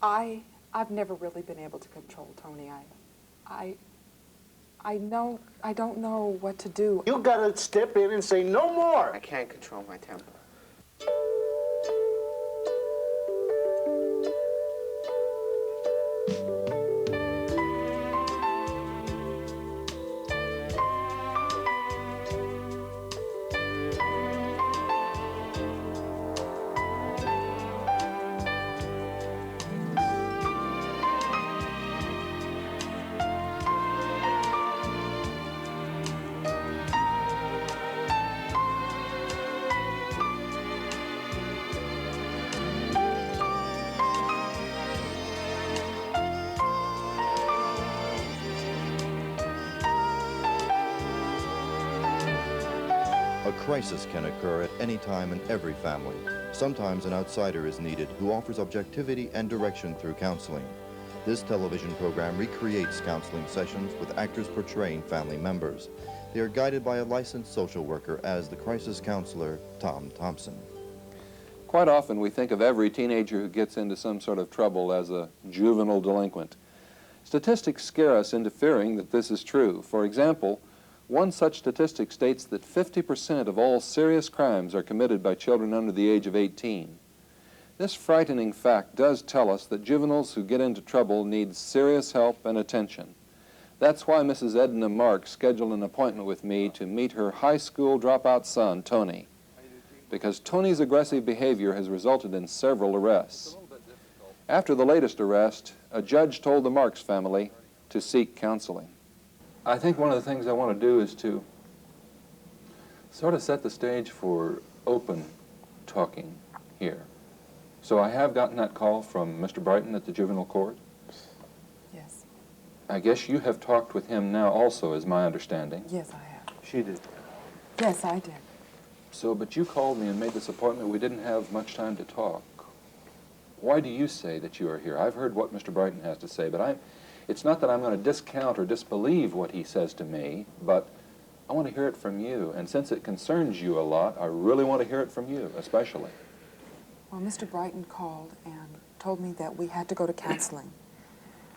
I've never really been able to control Tony. I don't know what to do. You gotta step in and say no more. I can't control my temper. A crisis can occur at any time in every family. Sometimes an outsider is needed who offers objectivity and direction through counseling. This television program recreates counseling sessions with actors portraying family members. They are guided by a licensed social worker as the crisis counselor, Thom Thompson. Quite often we think of every teenager who gets into some sort of trouble as a juvenile delinquent. Statistics scare us into fearing that this is true. For example, one such statistic states that 50% of all serious crimes are committed by children under the age of 18. This frightening fact does tell us that juveniles who get into trouble need serious help and attention. That's why Mrs. Edna Marks scheduled an appointment with me to meet her high school dropout son, Tony, because Tony's aggressive behavior has resulted in several arrests. After the latest arrest, a judge told the Marks family to seek counseling. I think one of the things I want to do is to sort of set the stage for open talking here. So I have gotten that call from Mr. Brighton at the juvenile court. Yes. I guess you have talked with him now also, is my understanding. Yes, I have. She did. Yes, I did. So, but you called me and made this appointment. We didn't have much time to talk. Why do you say that you are here? I've heard what Mr. Brighton has to say, but it's not that I'm going to discount or disbelieve what he says to me, but I want to hear it from you. And since it concerns you a lot, I really want to hear it from you, especially. Well, Mr. Brighton called and told me that we had to go to counseling.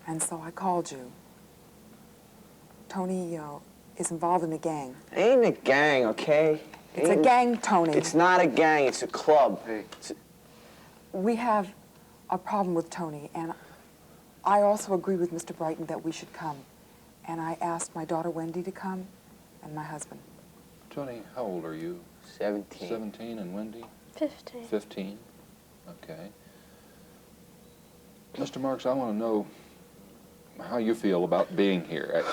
And so I called you. Tony is involved in a gang. Ain't a gang, okay? It's a gang, Tony. It's not a gang, it's a club. Hey. We have a problem with Tony, and I also agree with Mr. Brighton that we should come. And I asked my daughter Wendy to come, and my husband. Tony, how old are you? 17. 17, and Wendy? 15. 15. Okay. Mr. Marks, I want to know how you feel about being here.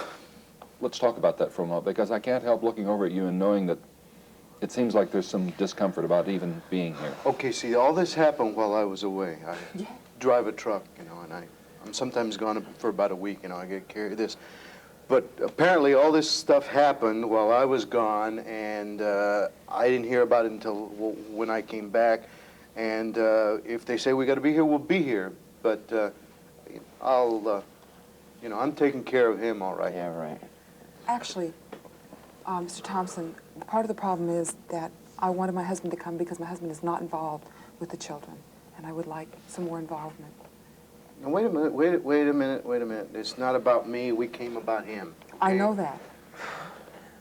Let's talk about that for a moment, because I can't help looking over at you and knowing that it seems like there's some discomfort about even being here. Okay, see, all this happened while I was away. I drive a truck, and I'm sometimes gone for about a week, I get carried this. But apparently all this stuff happened while I was gone, and I didn't hear about it until when I came back. And if they say we got to be here, we'll be here. But I'm taking care of him all right. Yeah, right. Actually, Mr. Thompson, part of the problem is that I wanted my husband to come because my husband is not involved with the children, and I would like some more involvement. Now, wait a minute. It's not about me. We came about him. Okay? I know that.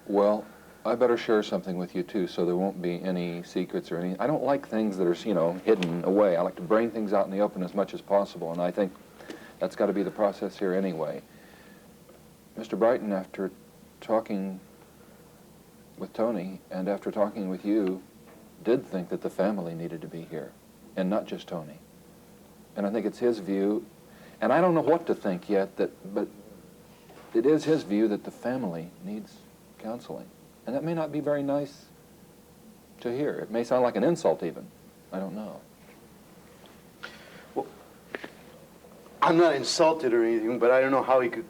Well, I better share something with you, too, so there won't be any secrets or anything. I don't like things that are, hidden away. I like to bring things out in the open as much as possible, and I think that's got to be the process here anyway. Mr. Brighton, after talking with Tony and after talking with you, did think that the family needed to be here, and not just Tony. And I think it's his view, and I don't know what to think yet, but it is his view that the family needs counseling. And that may not be very nice to hear. It may sound like an insult even. I don't know. Well, I'm not insulted or anything, but I don't know how he could,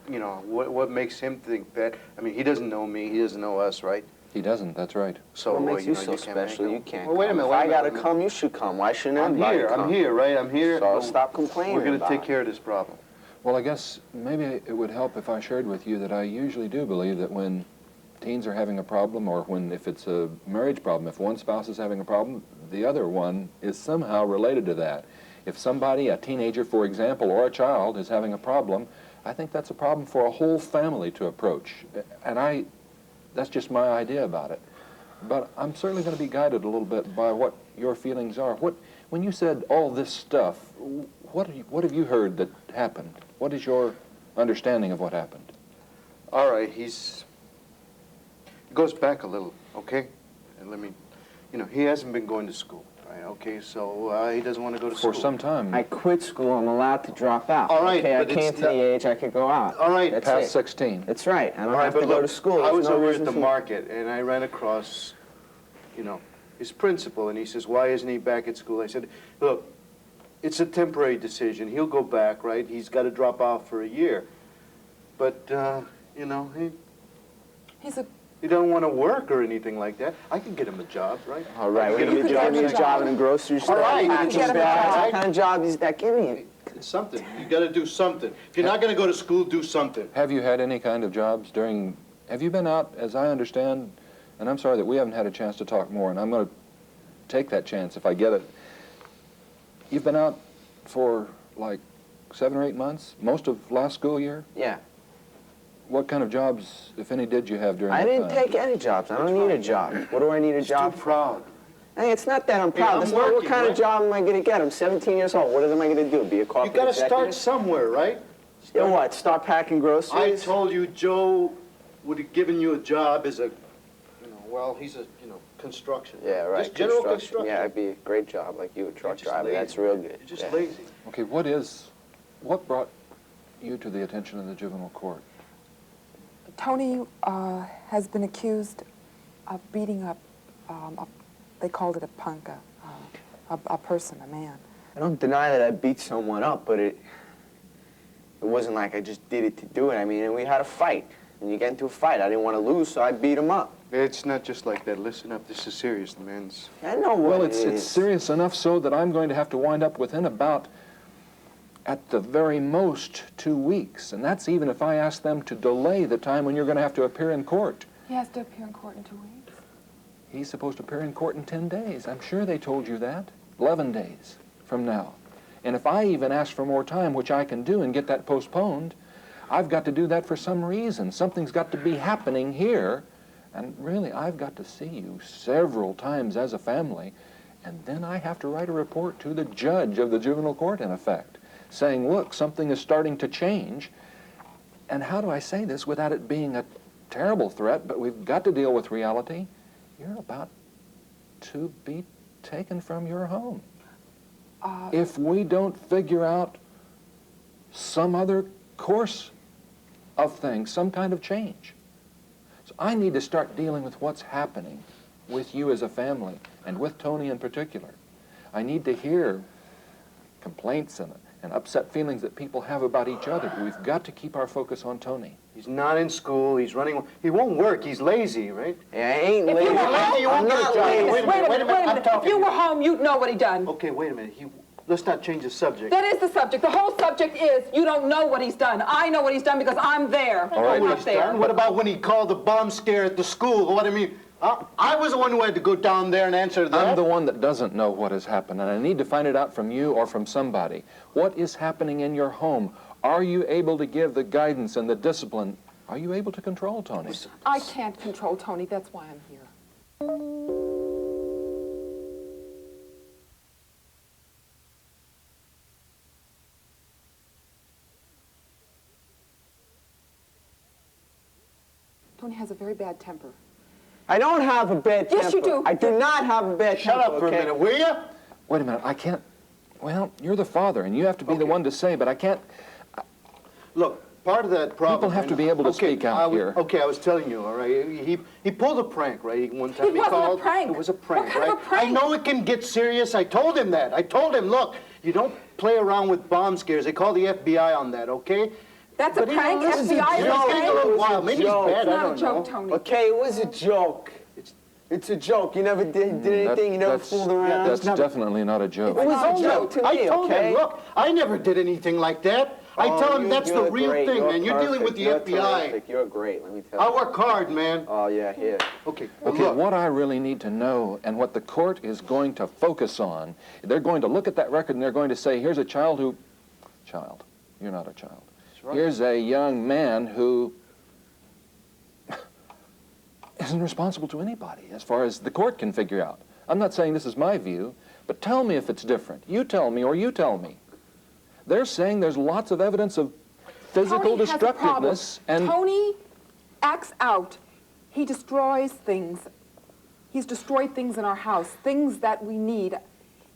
what makes him think that. I mean, he doesn't know me, he doesn't know us, right? He doesn't, that's right. So What makes you so can't special? You can't Well, wait a come. minute, If wait a I gotta minute. come, you should come. Why shouldn't I'm everybody here, come? I'm here, right? I'm here. So stop complaining We're going to about take it. care of this problem. Well, I guess maybe it would help if I shared with you that I usually do believe that when teens are having a problem, or if it's a marriage problem, if one spouse is having a problem, the other one is somehow related to that. If somebody, a teenager, for example, or a child is having a problem, I think that's a problem for a whole family to approach. And that's just my idea about it. But I'm certainly going to be guided a little bit by what your feelings are. When you said all this stuff, what have you heard that happened? What is your understanding of what happened? All right, it goes back a little, okay? And let me, he hasn't been going to school, right? Okay, so he doesn't want to go to school. For some time. I quit school. I'm allowed to drop out. All right, okay, I but came to the age I could go out. All right, That's Past it. 16. That's right. I don't All right, have but to go look, to school. I There's was no over reason at the for- market, and I ran across, his principal, and he says, why isn't he back at school? I said, look, it's a temporary decision. He'll go back, right? He's got to drop out for a year. But, he don't want to work or anything like that. I can get him a job, right? All right, I can well, get you him give me a job in a grocery store. All right, you packing can get him a bags. job. What kind of job is that giving you? something. You got to do something. If you're not going to go to school, do something. Have you had any kind of jobs have you been out, as I understand, and I'm sorry that we haven't had a chance to talk more, and I'm going to take that chance if I get it. You've been out for like 7 or 8 months, most of last school year? Yeah. What kind of jobs, if any, did you have during I that didn't time? take any jobs. I don't need a job. What do I need a job Too for? proud. Hey, it's not that I'm proud. I'm That's not what working, kind of right? job am I going to get. I'm 17 years old. What am I going to do? Be a You corporate got to executive? start somewhere, right? Then what? Start packing I groceries? told you Joe would have given you a job as a, he's a, construction. Yeah, right. Just general construction. Yeah, it'd be a great job like you, a truck just driver. lazy. That's real good. You're just Yeah. lazy. Okay, what brought you to the attention of the juvenile court? Tony has been accused of beating up, they called it a punk, a person, a man. I don't deny that I beat someone up, but it wasn't like I just did it to do it. I mean, and we had a fight. And you get into a fight. I didn't want to lose, so I beat him up. It's not just like that. Listen up. This is serious, man. I know what Well, it it's is. serious enough so that I'm going to have to wind up within about, at the very most, 2 weeks. And that's even if I ask them to delay the time when you're going to have to appear in court. He has to appear in court in 2 weeks. He's supposed to appear in court in 10 days. I'm sure they told you that. 11 days from now. And if I even ask for more time, which I can do and get that postponed, I've got to do that for some reason. Something's got to be happening here. And really, I've got to see you several times as a family. And then I have to write a report to the judge of the juvenile court, in effect, saying, look, something is starting to change. And how do I say this without it being a terrible threat, but we've got to deal with reality? You're about to be taken from your home. If we don't figure out some other course of things, some kind of change. So I need to start dealing with what's happening with you as a family, and with Tony in particular. I need to hear complaints and upset feelings that people have about each other. We've got to keep our focus on Tony. He's not in school. He's running. He won't work. He's lazy, right? Yeah, I ain't If lazy. you were home, you won't I'm get a not job. lazy. Wait a minute, I'm If talking. you were home, you'd know what he done. Okay, wait a minute. Let's not change the subject. That is the subject. The whole subject is you don't know what he's done. I know what he's done because I'm there. All right, I'm What not he's there. done? What about when he called the bomb scare at the school? What I mean, I was the one who had to go down there and answer that. I'm the one that doesn't know what has happened, and I need to find it out from you or from somebody. What is happening in your home? Are you able to give the guidance and the discipline? Are you able to control Tony? I can't control Tony. That's why I'm here. Tony has a very bad temper. I don't have a bad temper. Yes, you do. I do not have a bad Shut temper, up for okay? a minute, will you? Wait a minute, I can't. Well, you're the father, and you have to be the Okay. one to say, but I can't. Look, part of that problem. People have to be able to speak out here. Okay, I was telling you, all right. He pulled a prank, right? One time It wasn't a called. prank. It was a prank, What kind right? of a prank? I know it can get serious. I told him that. I told him, look, you don't play around with bomb scares. They call the FBI on that, okay? That's a But he prank? don't listen. FBI is You know, a it's getting a prank? little wild. Maybe he's joke. bad. It's I not a don't joke, know. Tony. Okay, it was a joke. It's a joke. You never did anything. You never That's- fooled around. That's definitely not a joke. It was not a a joke to I me, told okay? him, look, I never did anything like that. I tell him that's the You're real great. thing, You're man. You're dealing with perfect. the You're FBI. terrific. You're great, let me tell you. I work hard, man. Oh, yeah, here. Okay, Okay, look. what I really need to know and what the court is going to focus on, they're going to look at that record and they're going to say, here's a child who... Child, you're not a child. right. Here's a young man who isn't responsible to anybody as far as the court can figure out. I'm not saying this is my view, but tell me if it's different. You tell me or you tell me. They're saying there's lots of evidence of physical Tony has a problem. destructiveness and... Tony acts out. He destroys things. He's destroyed things in our house, things that we need.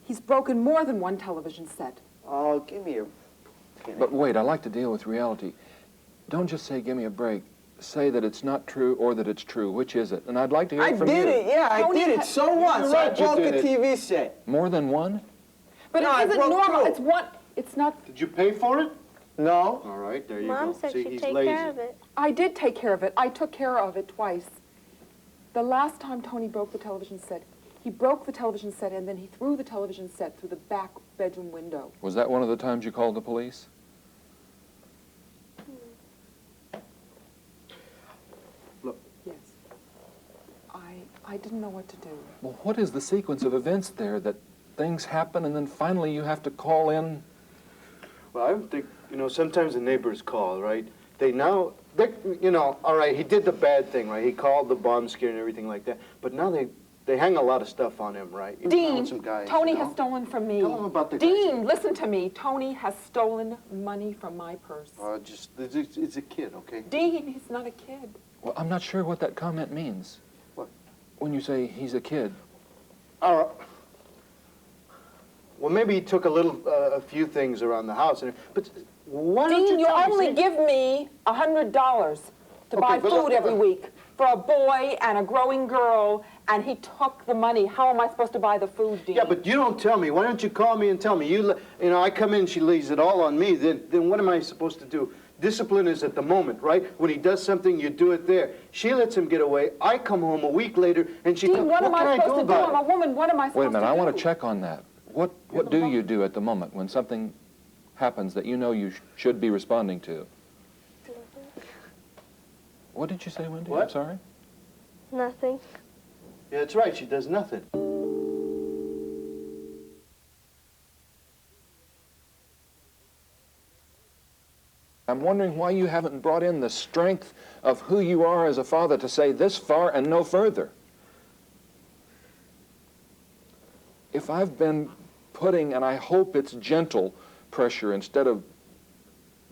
He's broken more than one television set. Oh, give me a... But wait, I like to deal with reality. Don't just say, give me a break. Say that it's not true or that it's true. Which is it? And I'd like to hear I it from you. did it, yeah, I Tony did it. ha- So what? You're So I right, you broke a did it. TV set. More than one? But No, I it isn't broke normal. two. It's one. It's not. Did you pay for it? No. All right, there you Mom go. said See, she'd he's take lazy. care of it. I did take care of it. I took care of it twice. The last time Tony broke the television set, he broke the television set and then he threw the television set through the back bedroom window. Was that one of the times you called the police? Yes. I didn't know what to do. Well, what is the sequence of events there that things happen and then finally you have to call in? Well, I think, sometimes the neighbors call, right? They, all right, he did the bad thing, right? He called the bomb scare and everything like that. But now they hang a lot of stuff on him, right? Dean, Some guys, Tony has stolen from me. Tell him about the Dean, listen to me. Tony has stolen money from my purse. It's a kid, okay? Dean, he's not a kid. Well, I'm not sure what that comment means. What? When you say he's a kid. All right. Well, maybe he took a few things around the house, but why don't Dean, you you tell me? only See? give me $100 to buy but food look, every week for a boy and a growing girl, and he took the money. How am I supposed to buy the food, Dean? Yeah, but you don't tell me. Why don't you call me and tell me? I come in, she lays it all on me. Then what am I supposed to do? Discipline is at the moment, right? When he does something, you do it there. She lets him get away. I come home a week later, and she. Dean, what am I supposed to do? I'm a about it? woman. What am I supposed to do? Wait a minute, I want to check on that. What do you do at the moment when something happens that you know you should be responding to? What did you say, Wendy? What? I'm sorry? Nothing. Yeah, that's right. She does nothing. I'm wondering why you haven't brought in the strength of who you are as a father to say this far and no further. If I've been putting, and I hope it's gentle pressure instead of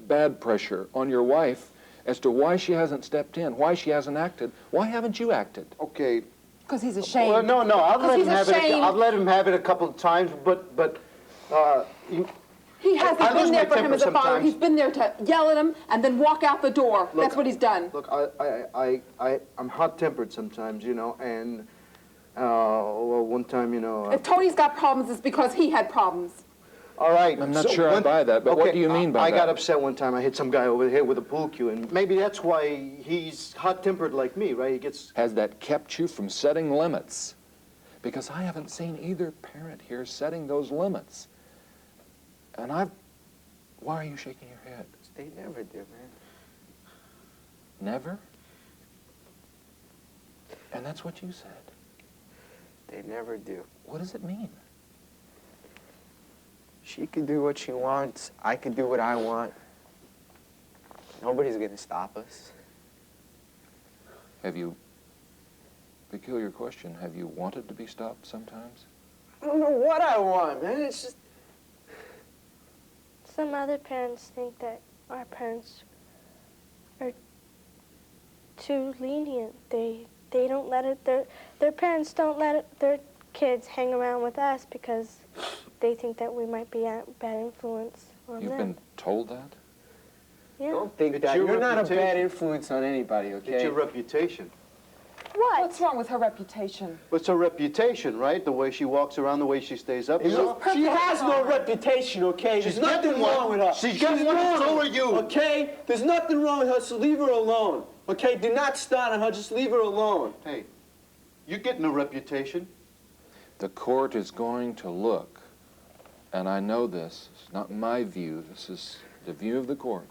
bad pressure on your wife as to why she hasn't stepped in, why she hasn't acted, why haven't you acted? Okay. Because he's ashamed. Well, no. I'll let he's him have it. ashamed. I'll let him have it a couple of times, but. He hasn't I lose been there my for him temper as a father. sometimes. He's been there to yell at him and then walk out the door. Look, That's what he's done. Look, I'm hot-tempered sometimes, and well, one time, If Tony's got problems, it's because he had problems. all right. I'm not sure I buy that, but what do you mean by I that? got upset one time. I hit some guy over here with a pool cue, and maybe that's why he's hot-tempered like me, right? He gets. Has that kept you from setting limits? Because I haven't seen either parent here setting those limits. And why are you shaking your head? They never do, man. Never? And that's what you said. They never do. What does it mean? She could do what she wants. I could do what I want. Nobody's gonna stop us. Have you, peculiar question, have you wanted to be stopped sometimes? I don't know what I want, man. It's just... Some other parents think that our parents are too lenient. They don't let it, their parents don't let their kids hang around with us because they think that we might be a bad influence on You've them. been told that? Yeah. Don't think It's that. your You're not a bad reputation. influence on anybody, okay? It's your reputation. What? What's wrong with her reputation? What's her reputation, right? The way she walks around, the way she stays up. She has no reputation, okay? There's nothing getting one. wrong with her. She's getting one, and so are you. Okay? There's nothing wrong with her, so leave her alone. Okay? Do not start on her, just leave her alone. Hey, you're getting a reputation. The court is going to look, and I know this, it's not my view, this is the view of the court,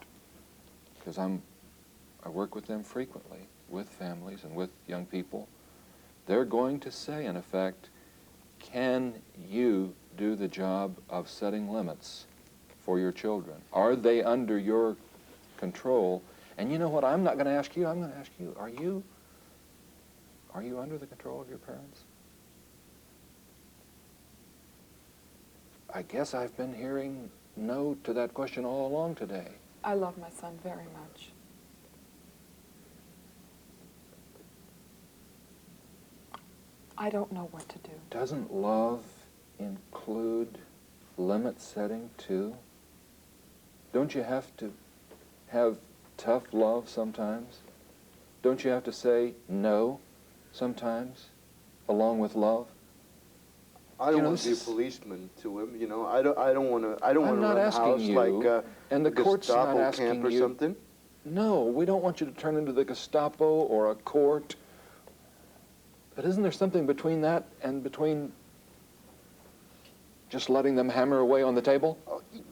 because I work with them frequently, with families and with young people, they're going to say, in effect, can you do the job of setting limits for your children? Are they under your control? And you know what, I'm not going to ask you, I'm going to ask you, are you under the control of your parents? I guess I've been hearing no to that question all along today. I love my son very much. I don't know what to do. Doesn't love include limit setting too? Don't you have to have tough love sometimes? Don't you have to say no sometimes, along with love? I don't know, want to be a this is- policeman to him. You know, I don't want to. I don't I'm want to not run the asking house you, like and the court's not Gestapo asking camp or you. something. No, we don't want you to turn into the Gestapo or a court. But isn't there something between that and between just letting them hammer away on the table?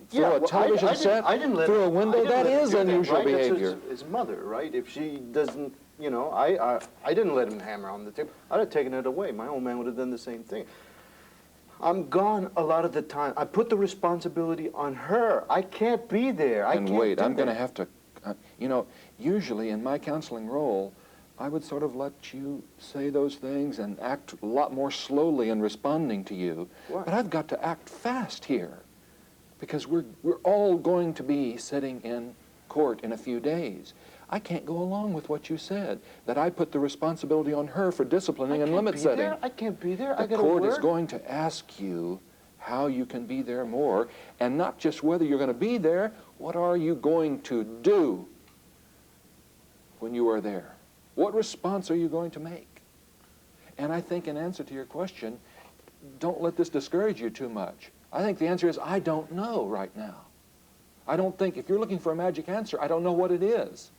Through a television set? I didn't let through a him- window? I didn't That let him is do that, unusual right? That's behavior. his mother, right? If she doesn't, you know, I didn't let him hammer on the table. I'd have taken it away. My old man would have done the same thing. I'm gone a lot of the time. I put the responsibility on her. I can't be there. I And can't wait, do I'm going to that. have to, you know, usually in my counseling role, I would sort of let you say those things and act a lot more slowly in responding to you. Why? But I've got to act fast here because we're all going to be sitting in court in a few days. I can't go along with what you said, that I put the responsibility on her for disciplining and limit setting. I can't be there. I The got to court is work. going to ask you how you can be there more, and not just whether you're going to be there, what are you going to do when you are there? What response are you going to make? And I think in answer to your question, don't let this discourage you too much. I think the answer is, I don't know right now. I don't think, if you're looking for a magic answer, I don't know what it is.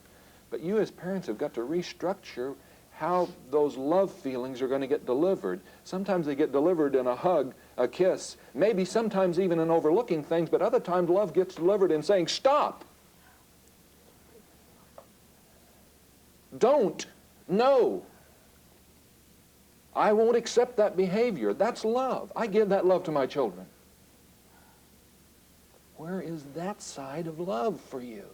But you as parents have got to restructure how those love feelings are going to get delivered. Sometimes they get delivered in a hug, a kiss, maybe sometimes even in overlooking things, but other times love gets delivered in saying, stop. Don't. No. I won't accept that behavior. That's love. I give that love to my children. Where is that side of love for you?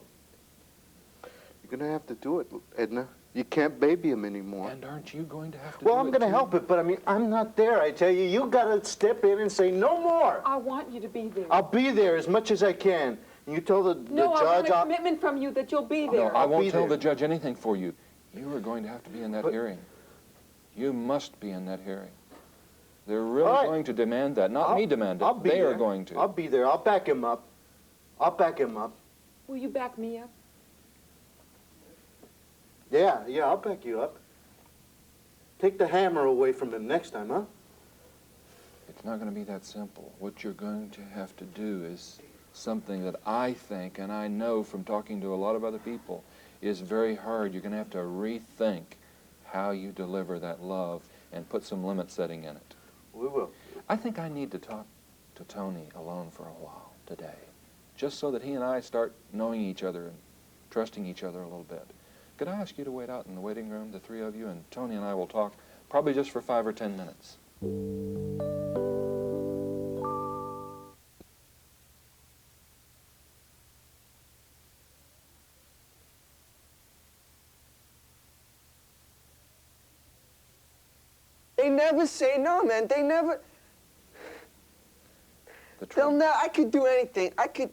You're going to have to do it, Edna. You can't baby him anymore. And aren't you going to have to Well, do I'm it going to too? help it, but I mean, I'm not there. I tell you, you got to step in and say no more. I want you to be there. I'll be there as much as I can. And you tell the No, I want judge. a commitment from you that you'll be No, there. I I'll won't be tell there. the judge anything for you. You are going to have to be in that But- hearing. You must be in that hearing. They're really All right. going to demand that. Not me demand it. I'll be They there. are going to. I'll be there. I'll back him up. I'll back him up. Will you back me up? Yeah, I'll back you up. Take the hammer away from him next time, huh? It's not going to be that simple. What you're going to have to do is something that I think, and I know from talking to a lot of other people, is very hard. You're going to have to rethink how you deliver that love and put some limit setting in it. We will. I think I need to talk to Tony alone for a while today, just so that he and I start knowing each other and trusting each other a little bit. Could I ask you to wait out in the waiting room, the three of you, and Tony and I will talk, probably just for 5 or 10 minutes. They never say no, man. They never. The They'll trouble. never. I could do anything. I could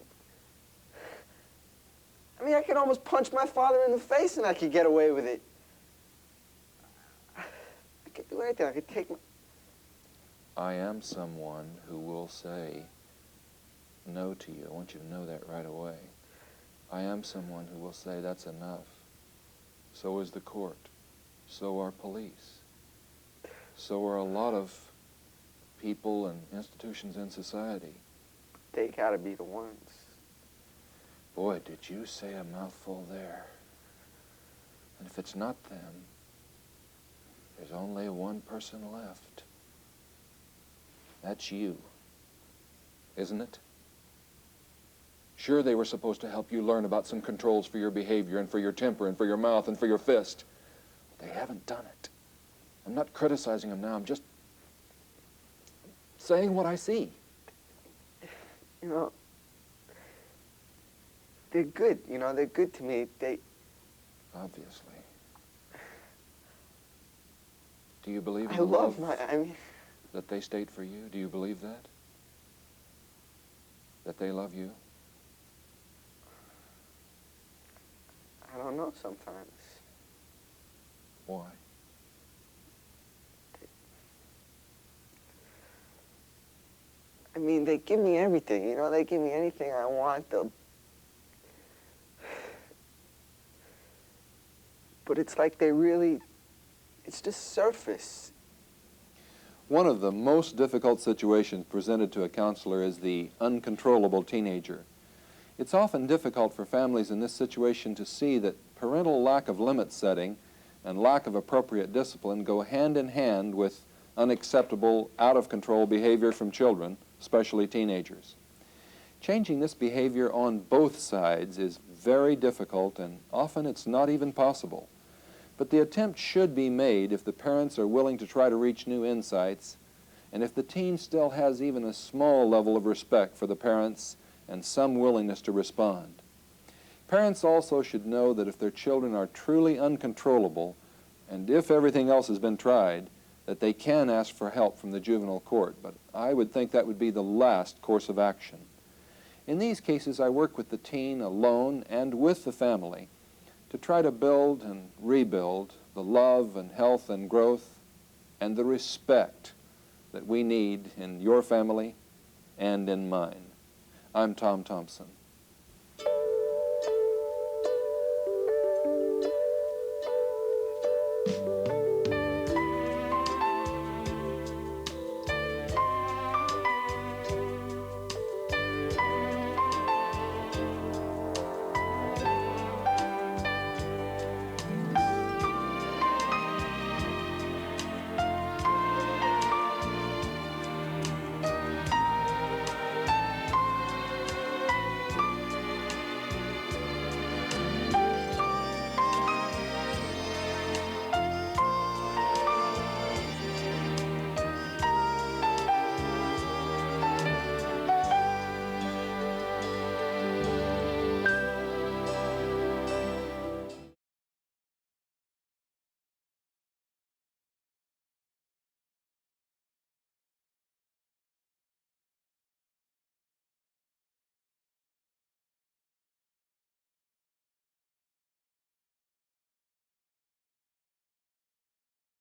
almost punch my father in the face and I could get away with it. I could do anything. I could take my. I am someone who will say no to you. I want you to know that right away. I am someone who will say that's enough. So is the court. So are police. So are a lot of people and institutions in society. They gotta be the ones. Boy, did you say a mouthful there. And if it's not them, there's only one person left. That's you, isn't it? Sure, they were supposed to help you learn about some controls for your behavior and for your temper and for your mouth and for your fist. They haven't done it. I'm not criticizing them now. I'm just saying what I see. You know, they're good. You know, they're good to me. Obviously. Do you believe in I the love love I mean, that they state for you? Do you believe that? That they love you? I don't know sometimes. Why? I mean, they give me everything, you know? They give me anything I want. But it's like they really, it's just surface. One of the most difficult situations presented to a counselor is the uncontrollable teenager. It's often difficult for families in this situation to see that parental lack of limit setting and lack of appropriate discipline go hand in hand with unacceptable, out-of-control behavior from children, especially teenagers. Changing this behavior on both sides is very difficult, and often it's not even possible. But the attempt should be made if the parents are willing to try to reach new insights, and if the teen still has even a small level of respect for the parents and some willingness to respond. Parents also should know that if their children are truly uncontrollable, and if everything else has been tried, that they can ask for help from the juvenile court, but I would think that would be the last course of action. In these cases, I work with the teen alone and with the family to try to build and rebuild the love and health and growth and the respect that we need in your family and in mine. I'm Thom Thompson.